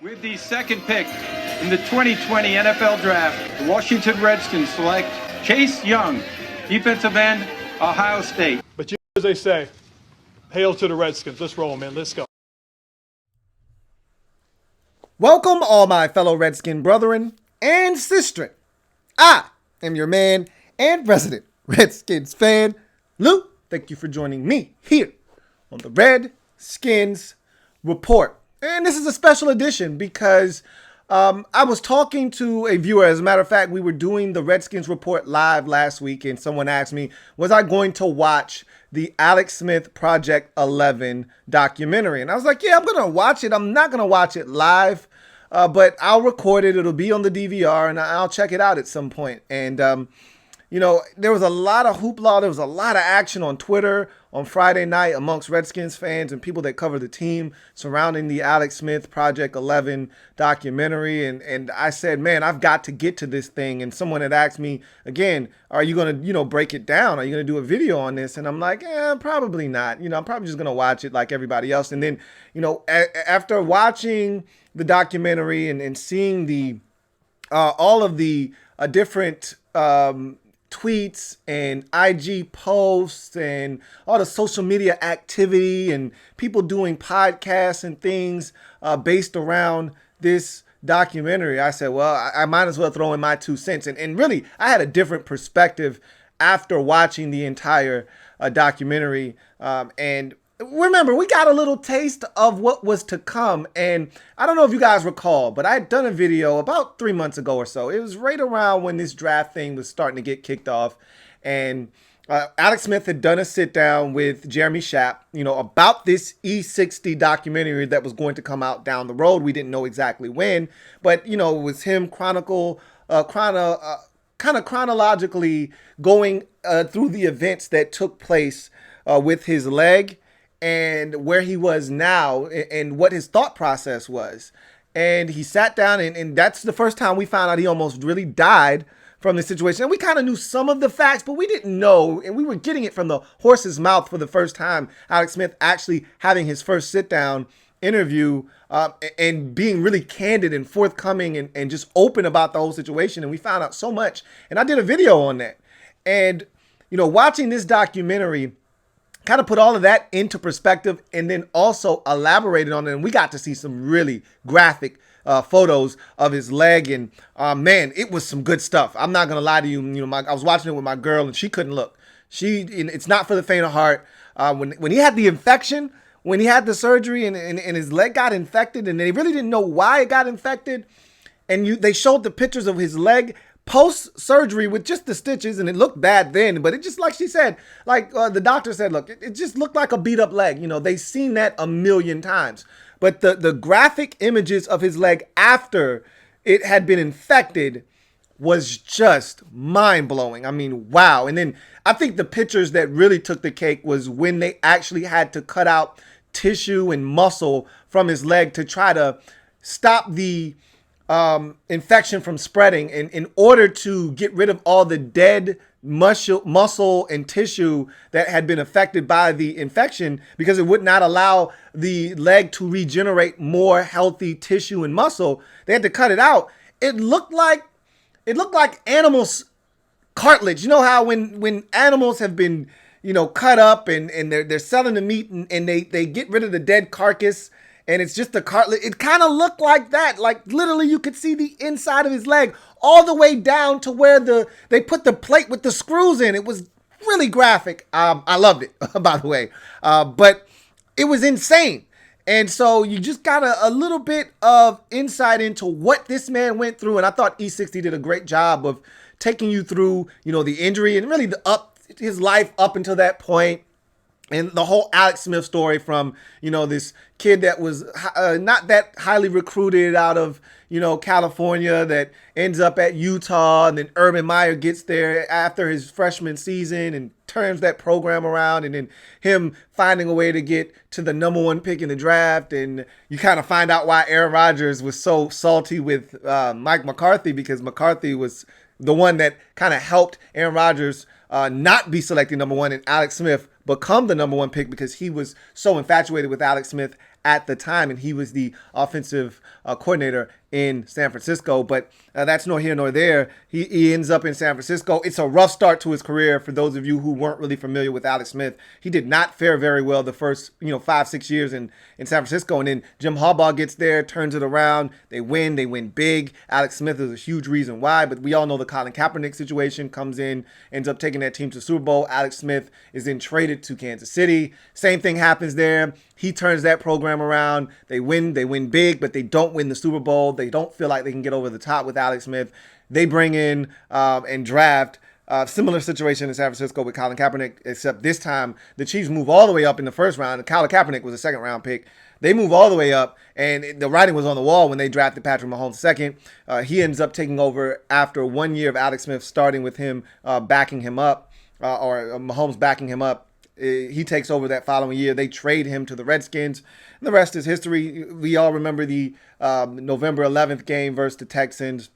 With the second pick in the 2020 NFL Draft, the Washington Redskins select Chase Young, defensive end, Ohio State. But you know, as they say, hail to the Redskins. Let's roll, man. Let's go. Welcome, all my fellow Redskin brethren and sistren. I am your man and resident Redskins fan, Lou. Thank you for joining me here on the Redskins Report. And this is a special edition because I was talking to a viewer. As a matter of fact, we were doing the Redskins Report live last week, and someone asked me, was I going to watch the Alex Smith Project 11 documentary? And I was like, yeah, I'm going to watch it. I'm not going to watch it live, but I'll record it. It'll be on the DVR, and I'll check it out at some point. And, you know, there was a lot of hoopla. There was a lot of action on Twitter on Friday night amongst Redskins fans and people that cover the team surrounding the Alex Smith Project 11 documentary. And I said, man, I've got to get to this thing. And someone had asked me again, are you going to, break it down? Are you going to do a video on this? And I'm like, probably not. I'm probably just going to watch it like everybody else. And then, after watching the documentary and seeing the all of the different tweets and IG posts and all the social media activity and people doing podcasts and things based around this documentary, I said, well, I might as well throw in my 2 cents. And really, I had a different perspective after watching the entire documentary. And remember, we got a little taste of what was to come. And I don't know if you guys recall, but I had done a video about 3 months ago or so. It was right around when this draft thing was starting to get kicked off. And Alex Smith had done a sit down with Jeremy Schaap, about this E60 documentary that was going to come out down the road. We didn't know exactly when, but, it was him kind of chronologically going through the events that took place with his leg and where he was now and what his thought process was. And he sat down and that's the first time we found out he almost really died from the situation. And we kind of knew some of the facts, but we didn't know. And we were getting it from the horse's mouth for the first time. Alex Smith actually having his first sit down interview and being really candid and forthcoming and just open about the whole situation. And we found out so much. And I did a video on that. And, watching this documentary kind of put all of that into perspective and then also elaborated on it. And we got to see some really graphic photos of his leg. And man, it was some good stuff. I'm not going to lie to you. I was watching it with my girl and she couldn't look. It's not for the faint of heart. When he had the infection, when he had the surgery and his leg got infected and they really didn't know why it got infected. And they showed the pictures of his leg post-surgery with just the stitches, and it looked bad then, but it just, like she said, the doctor said, look, it just looked like a beat-up leg. They've seen that a million times. But the graphic images of his leg after it had been infected was just mind-blowing. I mean, wow. And then I think the pictures that really took the cake was when they actually had to cut out tissue and muscle from his leg to try to stop the infection from spreading, and in order to get rid of all the dead muscle and tissue that had been affected by the infection, because it would not allow the leg to regenerate more healthy tissue and muscle, they had to cut it out. It looked like animals' cartilage. You know how when animals have been cut up and they're selling the meat and they get rid of the dead carcass and it's just the cartilage. It kind of looked like that. Like literally you could see the inside of his leg all the way down to where they put the plate with the screws in. It was really graphic. I loved it, by the way. But it was insane. And so you just got a little bit of insight into what this man went through. And I thought E60 did a great job of taking you through, the injury and really his life up until that point. And the whole Alex Smith story from, this kid that was not that highly recruited out of, California that ends up at Utah. And then Urban Meyer gets there after his freshman season and turns that program around. And then him finding a way to get to the #1 pick in the draft. And you kind of find out why Aaron Rodgers was so salty with Mike McCarthy, because McCarthy was the one that kind of helped Aaron Rodgers not be selected #1 and Alex Smith become the #1 pick because he was so infatuated with Alex Smith at the time, and he was the offensive coordinator in San Francisco. But that's nor here nor there. He ends up in San Francisco. It's a rough start to his career for those of you who weren't really familiar with Alex Smith. He did not fare very well the first 5-6 years in San Francisco, and then Jim Harbaugh gets there, turns it around. They win big. Alex Smith is a huge reason why, but we all know the Colin Kaepernick situation. Comes in, ends up taking that team to the Super Bowl. Alex Smith is then traded to Kansas City. Same thing happens there. He turns that program around. They win big, but they don't win the Super Bowl. They don't feel like they can get over the top with Alex Smith. They bring in and draft similar situation in San Francisco with Colin Kaepernick, except this time the Chiefs move all the way up in the first round. Colin Kaepernick was a second-round pick. They move all the way up, and the writing was on the wall when they drafted Patrick Mahomes second. He ends up taking over after 1 year of Alex Smith starting with him backing him up, or Mahomes backing him up. He takes over that following year. They trade him to the Redskins. And the rest is history. We all remember the November 11th game versus the Texans.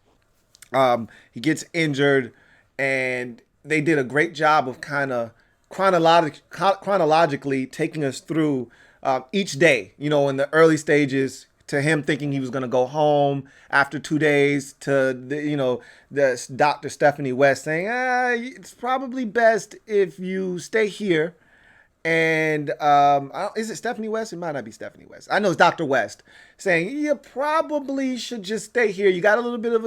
He gets injured, and they did a great job of kind of chronologically taking us through each day, in the early stages, to him thinking he was going to go home after 2 days, to the Dr. Stephanie West saying, it's probably best if you stay here. And is it Stephanie West? It might not be Stephanie West. I know it's Dr. West saying you probably should just stay here. You got a little bit of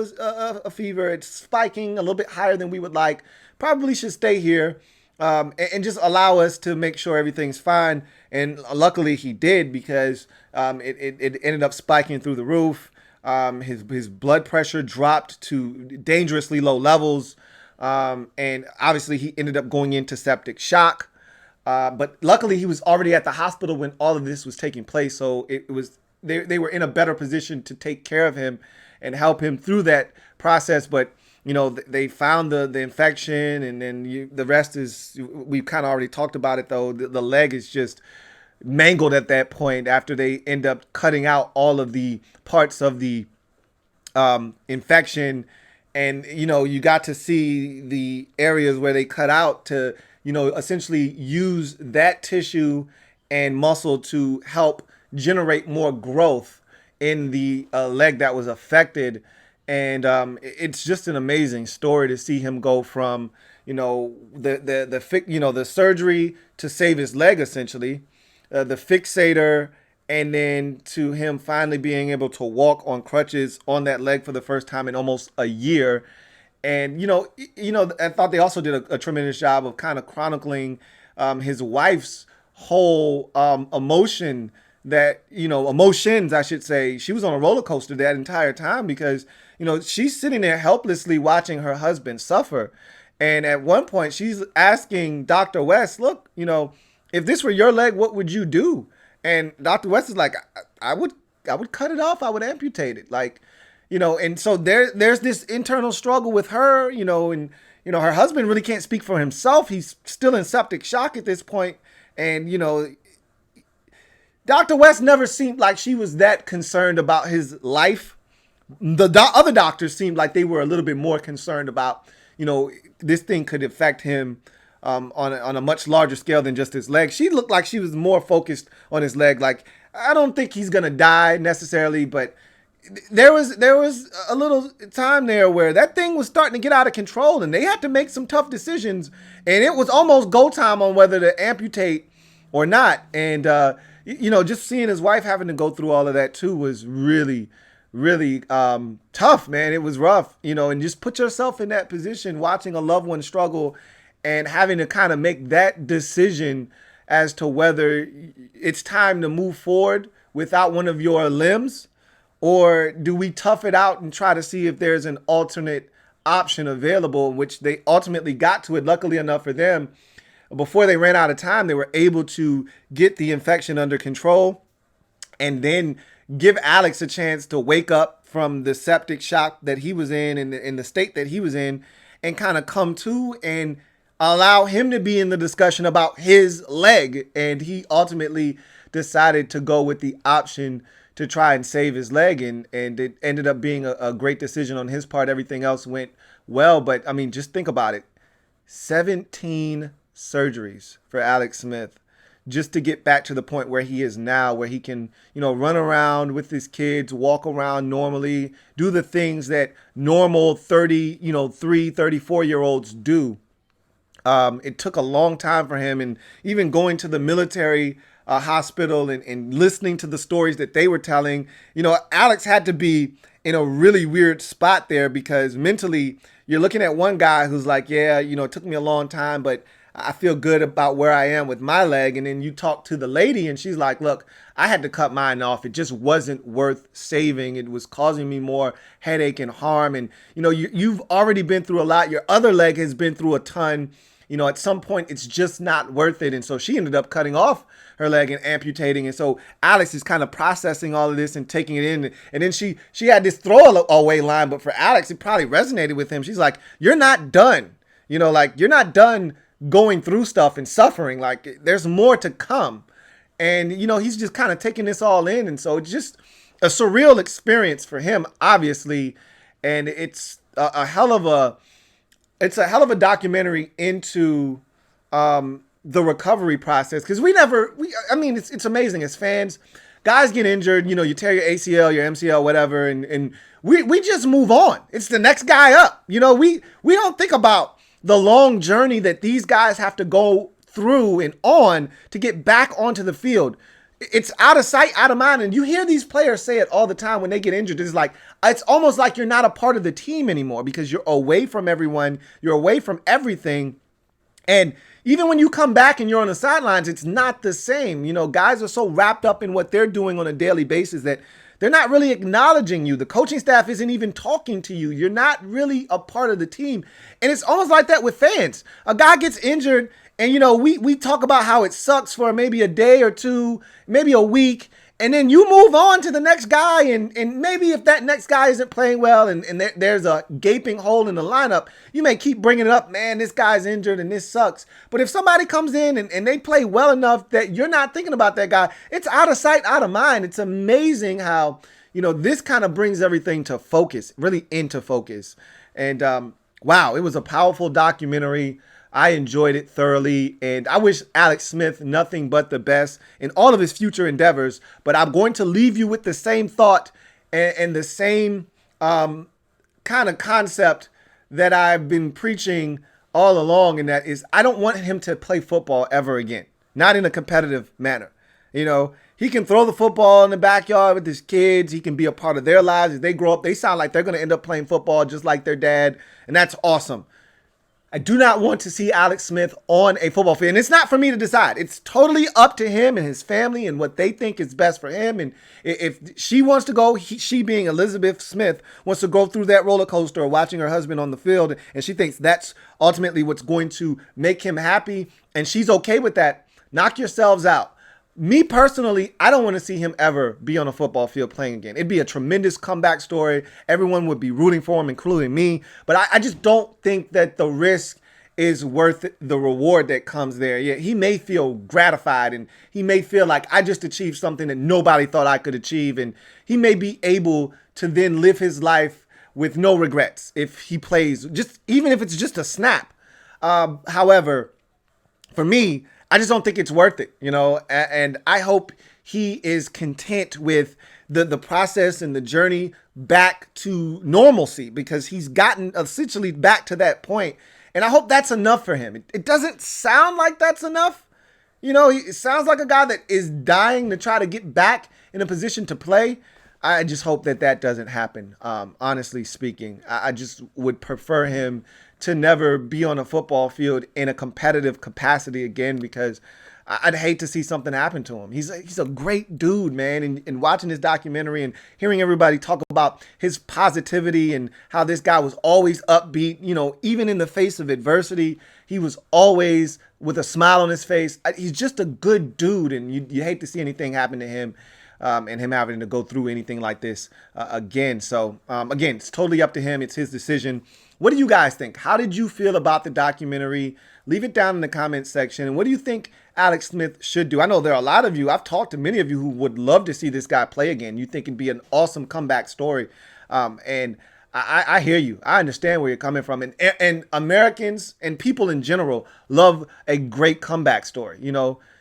a fever. It's spiking a little bit higher than we would like. Probably should stay here and just allow us to make sure everything's fine. And luckily he did, because it ended up spiking through the roof. His blood pressure dropped to dangerously low levels. And obviously he ended up going into septic shock. But luckily he was already at the hospital when all of this was taking place. So they were in a better position to take care of him and help him through that process. But, they found the infection, and then the rest is, we've kind of already talked about it though. The leg is just mangled at that point after they end up cutting out all of the parts of the infection. And, you got to see the areas where they cut out to, essentially use that tissue and muscle to help generate more growth in the leg that was affected. And it's just an amazing story to see him go from, the surgery to save his leg, essentially, the fixator, and then to him finally being able to walk on crutches on that leg for the first time in almost a year. And, I thought they also did a tremendous job of kind of chronicling his wife's whole emotions, I should say. She was on a roller coaster that entire time because, she's sitting there helplessly watching her husband suffer. And at one point she's asking Dr. West, look, if this were your leg, what would you do? And Dr. West is like, I would cut it off. I would amputate it. And so there's this internal struggle with her, and, her husband really can't speak for himself. He's still in septic shock at this point. And, Dr. West never seemed like she was that concerned about his life. The other doctors seemed like they were a little bit more concerned about, this thing could affect him on a much larger scale than just his leg. She looked like she was more focused on his leg. Like, I don't think he's going to die necessarily, but there was a little time there where that thing was starting to get out of control, and they had to make some tough decisions, and it was almost go time on whether to amputate or not. And, just seeing his wife having to go through all of that too was really, really tough, man. It was rough, and just put yourself in that position, watching a loved one struggle and having to kind of make that decision as to whether it's time to move forward without one of your limbs, or do we tough it out and try to see if there's an alternate option available, which they ultimately got to it. Luckily enough for them, before they ran out of time, they were able to get the infection under control and then give Alex a chance to wake up from the septic shock that he was in the state that he was in, and kind of come to and allow him to be in the discussion about his leg. And he ultimately decided to go with the option to try and save his leg. And it ended up being a great decision on his part. Everything else went well. But, just think about it. 17 surgeries for Alex Smith just to get back to the point where he is now, where he can, run around with his kids, walk around normally, do the things that normal 34-year-olds do. It took a long time for him, and even going to the military hospital and listening to the stories that they were telling, Alex had to be in a really weird spot there, because mentally you're looking at one guy who's like, yeah, it took me a long time, but I feel good about where I am with my leg. And then you talk to the lady and she's like, look, I had to cut mine off. It just wasn't worth saving. It was causing me more headache and harm. And, you've already been through a lot. Your other leg has been through a ton. At some point, it's just not worth it. And so she ended up cutting off her leg and amputating. And so Alex is kind of processing all of this and taking it in. And then she had this throwaway line. But for Alex, it probably resonated with him. She's like, you're not done. You're not done going through stuff and suffering. Like, there's more to come. And, he's just kind of taking this all in. And so it's just a surreal experience for him, obviously. And it's a hell of a documentary into the recovery process, because it's amazing as fans. Guys get injured, you tear your ACL, your MCL, whatever, and we just move on. It's the next guy up. We don't think about the long journey that these guys have to go through and on to get back onto the field. It's out of sight, out of mind. And you hear these players say it all the time when they get injured. It's almost like you're not a part of the team anymore, because you're away from everyone. You're away from everything. And even when you come back and you're on the sidelines, it's not the same. Guys are so wrapped up in what they're doing on a daily basis that they're not really acknowledging you. The coaching staff isn't even talking to you. You're not really a part of the team. And it's almost like that with fans. A guy gets injured, and, we talk about how it sucks for maybe a day or two, maybe a week, and then you move on to the next guy. And maybe if that next guy isn't playing well and there's a gaping hole in the lineup, you may keep bringing it up, man, this guy's injured and this sucks. But if somebody comes in and they play well enough that you're not thinking about that guy, it's out of sight, out of mind. It's amazing how, this kind of brings everything to focus, really into focus. And wow, it was a powerful documentary. I enjoyed it thoroughly, and I wish Alex Smith nothing but the best in all of his future endeavors. But I'm going to leave you with the same thought and the same kind of concept that I've been preaching all along, and that is, I don't want him to play football ever again, not in a competitive manner. He can throw the football in the backyard with his kids. He can be a part of their lives. As they grow up, they sound like they're going to end up playing football just like their dad, and that's awesome. I do not want to see Alex Smith on a football field. And it's not for me to decide. It's totally up to him and his family and what they think is best for him. And if she wants to go, she being Elizabeth Smith, wants to go through that roller coaster of watching her husband on the field, and she thinks that's ultimately what's going to make him happy, and she's okay with that, knock yourselves out. Me personally, I don't want to see him ever be on a football field playing again. It'd be a tremendous comeback story. Everyone would be rooting for him, including me. But I just don't think that the risk is worth the reward that comes there. Yeah, he may feel gratified, and he may feel like I just achieved something that nobody thought I could achieve. And he may be able to then live his life with no regrets if he plays, even if it's just a snap. However, for me, I just don't think it's worth it, and I hope he is content with the process and the journey back to normalcy, because he's gotten essentially back to that point. And I hope that's enough for him. It doesn't sound like that's enough. It sounds like a guy that is dying to try to get back in a position to play. I just hope that doesn't happen. Honestly speaking, I just would prefer him to never be on a football field in a competitive capacity again, because I'd hate to see something happen to him. He's a great dude, man. And watching his documentary and hearing everybody talk about his positivity and how this guy was always upbeat, even in the face of adversity, he was always with a smile on his face. He's just a good dude, and you hate to see anything happen to him. And him having to go through anything like this again. So, again, it's totally up to him. It's his decision. What do you guys think? How did you feel about the documentary? Leave it down in the comments section. And what do you think Alex Smith should do? I know there are a lot of you. I've talked to many of you who would love to see this guy play again. You think it'd be an awesome comeback story. And I hear you. I understand where you're coming from. And Americans and people in general love a great comeback story.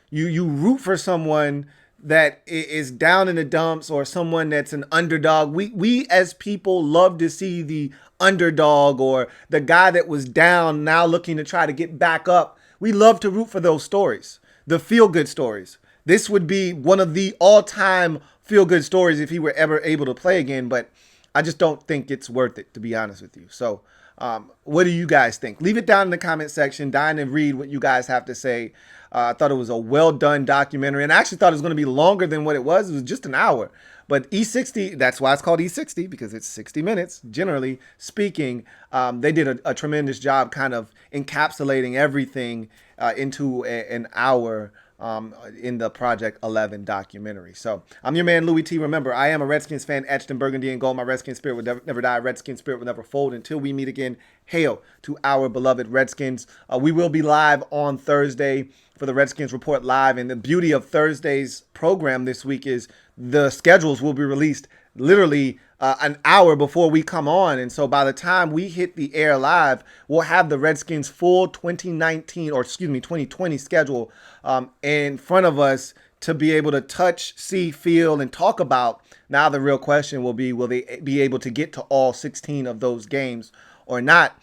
You root for someone that is down in the dumps or someone that's an underdog. We as people love to see the underdog or the guy that was down now looking to try to get back up. We love to root for those stories, the feel good stories. This would be one of the all-time feel good stories if he were ever able to play again, but I just don't think it's worth it, to be honest with you. So what do you guys think? Leave it down in the comment section. Dying to read what you guys have to say. I thought it was a well done documentary, and I actually thought it was going to be longer than what it was. It was just an hour. But E60, that's why it's called E60, because it's 60 minutes, generally speaking. They did a tremendous job kind of encapsulating everything into an hour in the Project 11 documentary. So I'm your man, Louie T. Remember, I am a Redskins fan, etched in burgundy and gold. My Redskins spirit will never die. Redskins spirit will never fold. Until we meet again, hail to our beloved Redskins. We will be live on Thursday for the Redskins Report Live. And the beauty of Thursday's program this week is the schedules will be released literally an hour before we come on. And so by the time we hit the air live, we'll have the Redskins full 2020 schedule in front of us to be able to touch, see, feel, and talk about. Now the real question will be, will they be able to get to all 16 of those games or not?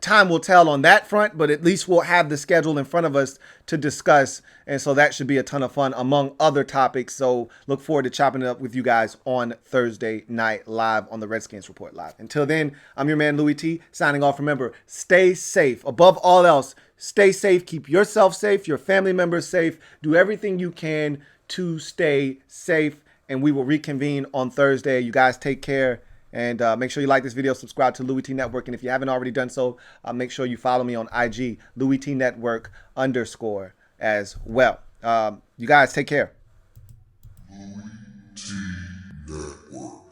Time will tell on that front, but at least we'll have the schedule in front of us to discuss. And so that should be a ton of fun among other topics. So look forward to chopping it up with you guys on Thursday night live on the Redskins Report Live. Until then, I'm your man, Louie T, signing off. Remember, stay safe. Above all else, stay safe. Keep yourself safe, your family members safe. Do everything you can to stay safe. And we will reconvene on Thursday. You guys take care. And make sure you like this video, subscribe to Louie T Network. And if you haven't already done so, make sure you follow me on IG, Louie T Network _ as well. You guys take care. Louie T Network.